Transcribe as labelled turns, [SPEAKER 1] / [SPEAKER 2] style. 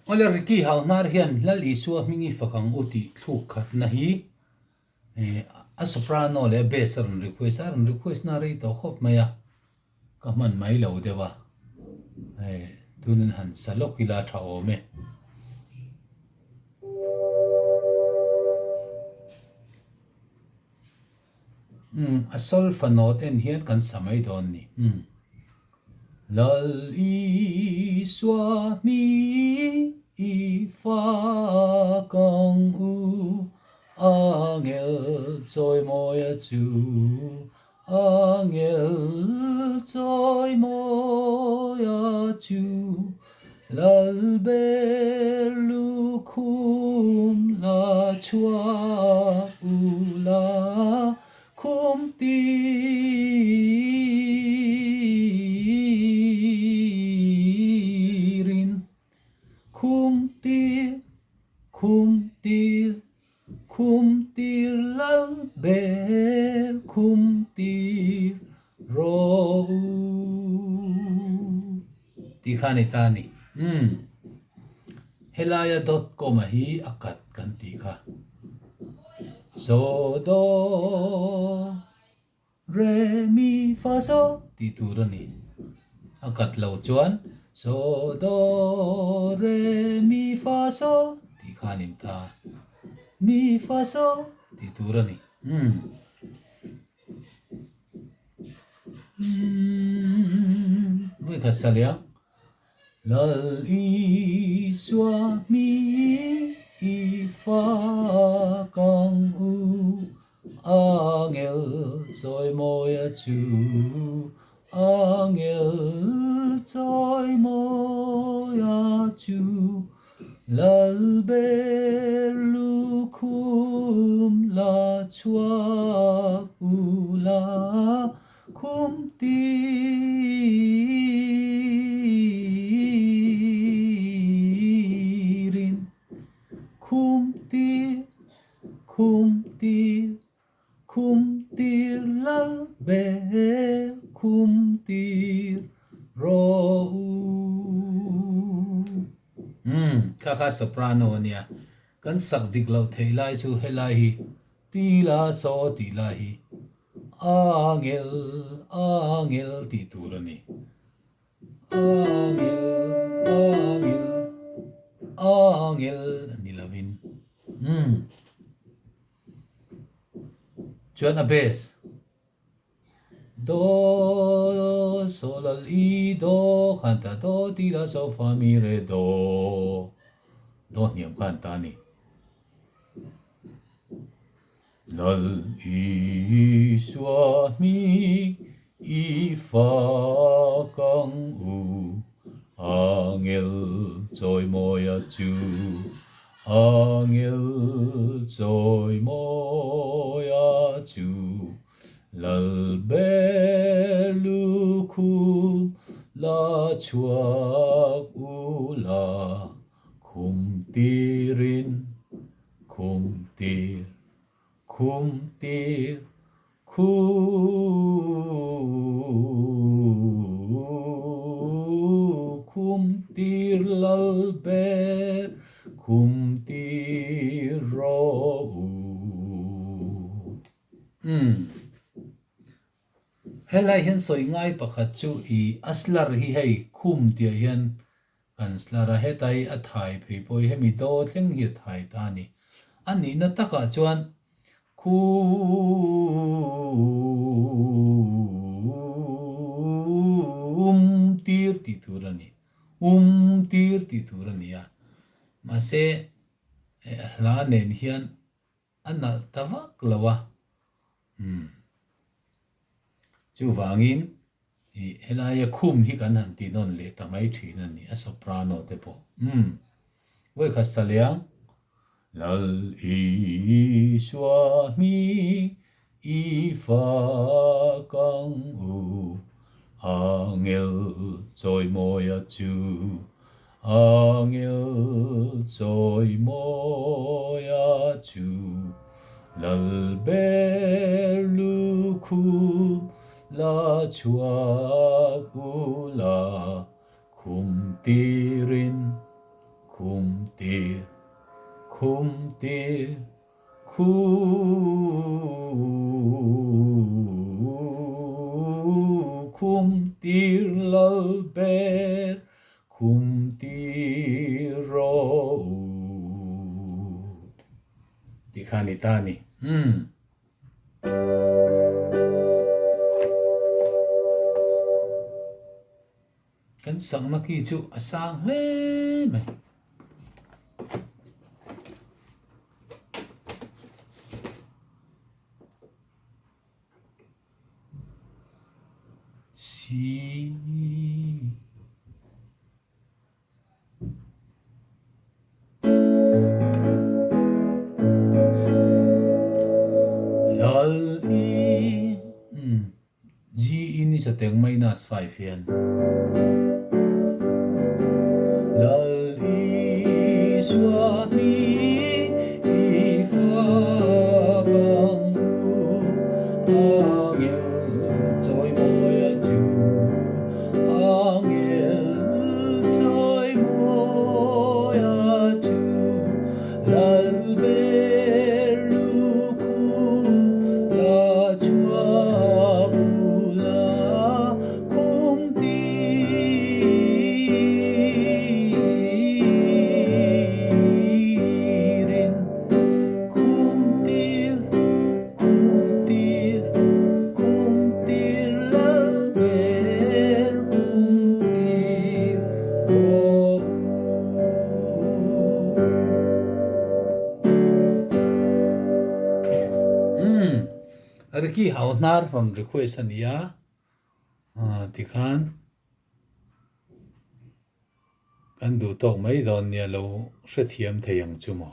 [SPEAKER 1] ole riki hau nar hian lal Isua hming fakang uti Thlûk khat na hi a soprano le bass an request na ri to khop maya ka man mai lo dewa tunin han salokila tha ome a sol fa note en hian kan samai don ni lal Isua mi I fa kang u angel trôi môi chu angel trôi môi chu lal belu khum la chua u la khum tirin khum tir lal ber khum tir ro ti khani tani helaya.com hi akat kan ti kha so do re mi fa so ti turani akat lo chuan so do re mi fa so ti khanim ta mi fa so ti turani vui kha salia lal Isua mi I fa kang u angel trôi môi chu angel trôi môi chu lal belu khum la chua u la khum tirin khum tir lal ber khum tir ro kha soprano nia kan sak dik lo thei lai chu helai hi ti la so ti la hi angel ti turani angel nilavin chuan a bass do sol al I do canta do ti la so fa mi re do niam canta ni lal Isua mi I fa kang u angel trôi môi chu angel trôi môi chu lal belu khum la chua u la khum tirin khum tir khum tir lal ber khum tir ro helai hian soi ngai pakhat chu I aslar hi hei khum tia hian kan slara hetai a thai phei poi hemi do thleng hi thai ta ni ani na taka chuan tir ti turani ya ma se hla nen hian anal tawak lawa chu wangin hi helaya khum hi kan han ti non le tamai thina ni a soprano te po voi kha saliang lal Isua mi I fa kang u angel trôi môi chu angel trôi môi chu lal belu khum la chua u la khum tirin khum khum tir khu khum tir lal ber khum tir ro ti khani ta ni kan sang na ki chu asang le mai si lal i G in is a teng minus 5 yan lal Isua mi I fa bang u angel choi moya chu angel choi moya chu lal ber lu ku la chua ku la kum tirin kum tir lal ber kum tir Arki haunar from request ania tikhan kan du tok mai don nia lo hrethiam theyang chumo